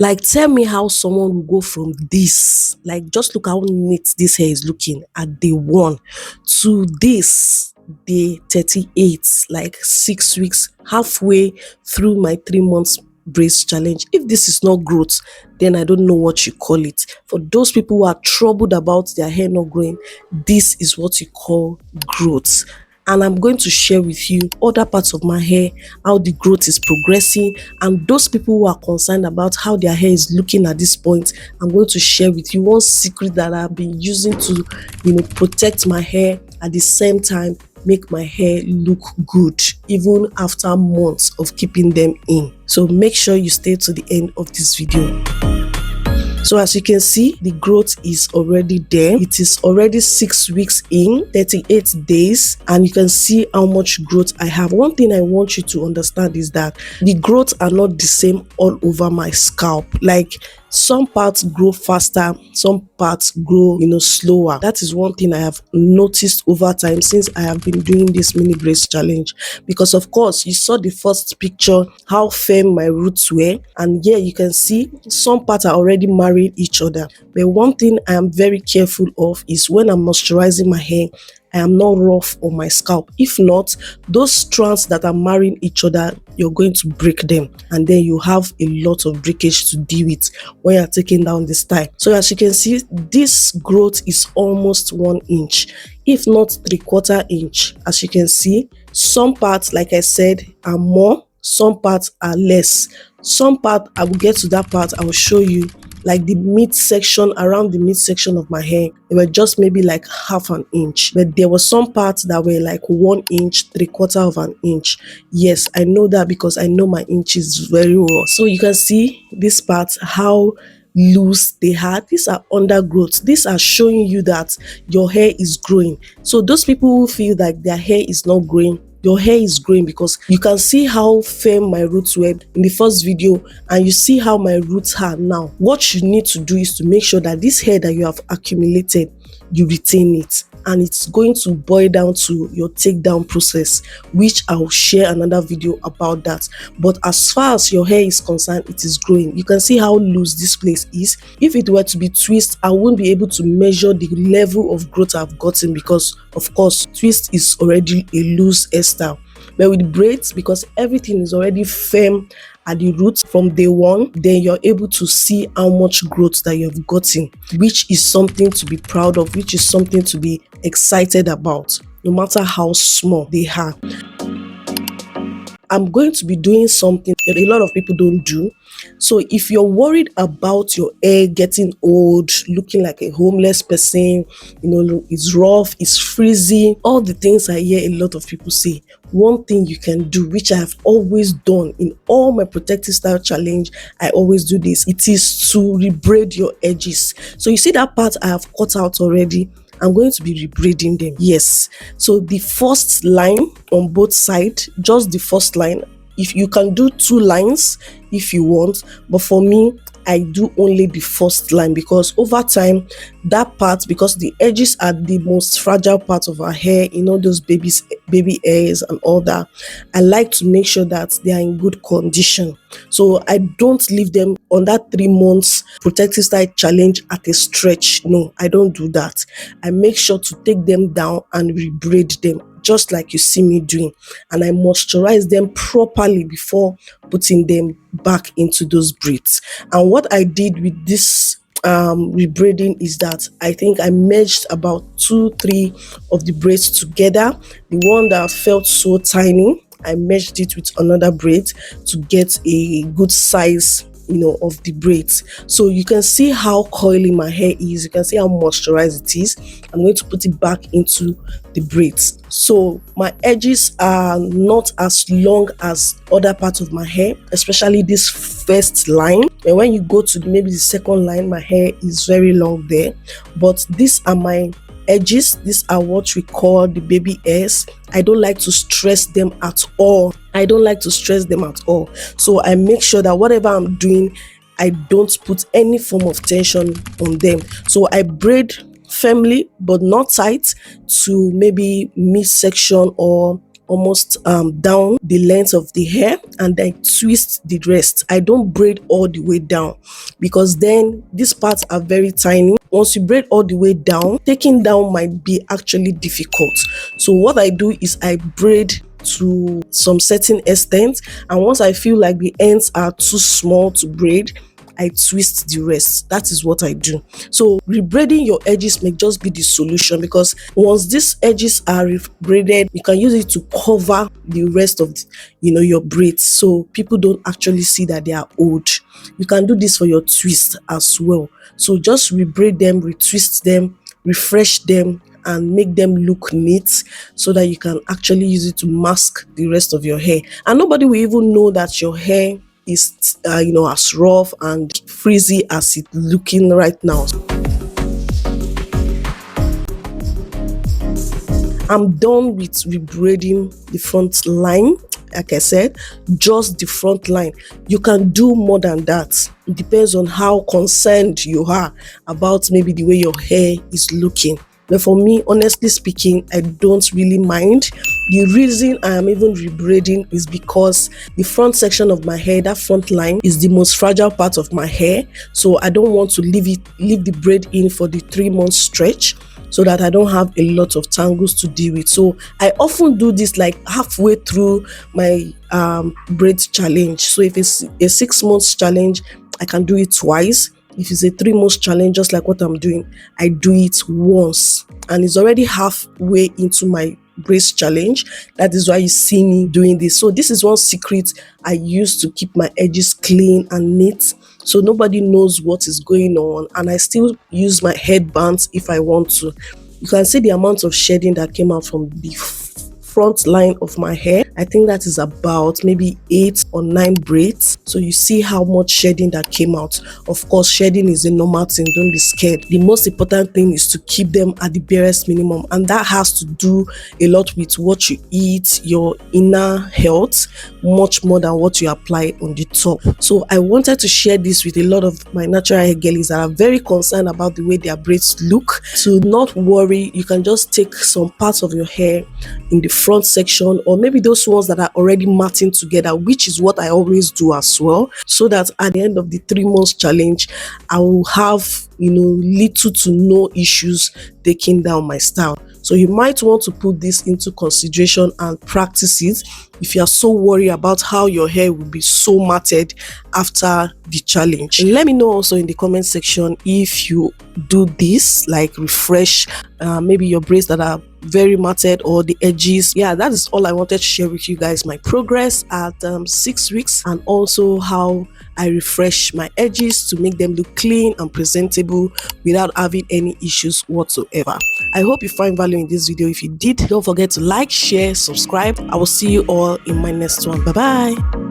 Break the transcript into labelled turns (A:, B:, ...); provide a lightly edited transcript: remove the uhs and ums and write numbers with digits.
A: Like, tell me how someone will go from this, like, just look how neat this hair is looking at day 1 to this day 38, like 6 weeks, halfway through my 3 months braids challenge. If this is not growth, then I don't know what you call it. For those people who are troubled about their hair not growing, this is what you call growth. And I'm going to share with you other parts of my hair, how the growth is progressing, and those people who are concerned about how their hair is looking at this point, I'm going to share with you one secret that I've been using to, protect my hair, at the same time make my hair look good even after months of keeping them in. So make sure you stay to the end of this video. So as you can see, the growth is already there. It is already 6 weeks in, 38 days, and you can see how much growth I have. One thing I want you to understand is that the growth are not the same all over my scalp. Like, some parts grow faster, some parts grow slower. That is one thing I have noticed over time since I have been doing this mini braids challenge. Because of course you saw the first picture, how firm my roots were, and here you can see some parts are already marrying each other. But one thing I am very careful of is when I'm moisturizing my hair, I am not rough on my scalp. If not, those strands that are marrying each other, you're going to break them, and then you have a lot of breakage to deal with when you're taking down the style. So as you can see, this growth is almost 1 inch, if not 3/4 inch. As you can see, some parts, like I said, are more, some parts are less. Some part, I will get to that part, I will show you, like the midsection, around the midsection of my hair, they were just maybe like half an inch, but there were some parts that were like 1 inch, 3/4 of an inch. Yes, I know that because I know my inches very well. So you can see this part, how loose they are. These are undergrowth. These are showing you that your hair is growing. So those people who feel like their hair is not growing, your hair is growing, because you can see how firm my roots were in the first video, and you see how my roots are now. What you need to do is to make sure that this hair that you have accumulated, you retain it, and it's going to boil down to your takedown process, which I'll share another video about that. But as far as your hair is concerned, it is growing. You can see how loose this place is. If it were to be twist, I won't be able to measure the level of growth I've gotten, because of course twist is already a loose hairstyle. But with braids, because everything is already firm at the roots from day 1, then you're able to see how much growth that you have gotten, which is something to be proud of, which is something to be excited about, no matter how small they are. I'm going to be doing something that a lot of people don't do. So if you're worried about your hair getting old, looking like a homeless person, it's rough, it's frizzy, all the things I hear a lot of people say, one thing you can do, which I have always done in all my protective style challenge, I always do this, it is to rebraid your edges. So you see that part I have cut out already, I'm going to be rebraiding them. Yes, so the first line on both sides, just the first line. If you can do 2 lines if you want, but for me, I do only the first line, because over time, that part, because the edges are the most fragile part of our hair, those baby hairs and all that, I like to make sure that they are in good condition. So I don't leave them on that 3 months protective style challenge at a stretch. No, I don't do that. I make sure to take them down and rebraid them, just like you see me doing, and I moisturize them properly before putting them back into those braids. And what I did with this rebraiding is that I think I merged about 2-3 of the braids together. The one that felt so tiny, I merged it with another braid to get a good size of the braids. So you can see how coily my hair is, you can see how moisturized it is. I'm going to put it back into the braids. So my edges are not as long as other parts of my hair, especially this first line. And when you go to maybe the second line, my hair is very long there, but these are my edges. These are what we call the baby hairs. I don't like to stress them at all. So I make sure that whatever I'm doing, I don't put any form of tension on them. So I braid firmly but not tight to maybe midsection or almost down the length of the hair, and then twist the rest. I don't braid all the way down because then these parts are very tiny. Once you braid all the way down, taking down might be actually difficult. So what I do is I braid to some certain extent, and once I feel like the ends are too small to braid, I twist the rest. That is what I do. So rebraiding your edges may just be the solution, because once these edges are braided, you can use it to cover the rest of your braids, so people don't actually see that they are old. You can do this for your twist as well. So just rebraid them, retwist them, refresh them, and make them look neat, so that you can actually use it to mask the rest of your hair, and nobody will even know that your hair is as rough and frizzy as it's looking right now. I'm done with rebraiding the front line. Like I said, just the front line. You can do more than that. It depends on how concerned you are about maybe the way your hair is looking. But for me, honestly speaking, I don't really mind. The reason I am even rebraiding is because the front section of my hair, that front line, is the most fragile part of my hair. So I don't want to leave the braid in for the 3-month stretch, so that I don't have a lot of tangles to deal with. So I often do this like halfway through my braid challenge. So if it's a 6 months challenge, I can do it twice. If it's a 3 month challenge, just like what I'm doing, I do it once, and it's already halfway into my braids challenge. That is why you see me doing this. So this is one secret I use to keep my edges clean and neat, so nobody knows what is going on, and I still use my headbands if I want to. You can see the amount of shedding that came out from the front line of my hair. I think that is about maybe 8 or 9 braids. So you see how much shedding that came out. Of course, shedding is a normal thing. Don't be scared. The most important thing is to keep them at the barest minimum, and that has to do a lot with what you eat, your inner health, much more than what you apply on the top. So I wanted to share this with a lot of my natural hair girlies that are very concerned about the way their braids look. To not worry, you can just take some parts of your hair in the front section, or maybe those ones that are already matting together, which is what I always do as well, so that at the end of the 3 months challenge, I will have little to no issues taking down my style. So you might want to put this into consideration and practice it if you are so worried about how your hair will be so matted after the challenge. And let me know also in the comment section if you do this, like refresh maybe your braids that are very matted or the edges. Yeah, that is all I wanted to share with you guys, my progress at 6 weeks, and also how I refresh my edges to make them look clean and presentable without having any issues whatsoever. I hope you find value in this video. If you did, don't forget to like, share, subscribe. I will see you all in my next one. Bye bye.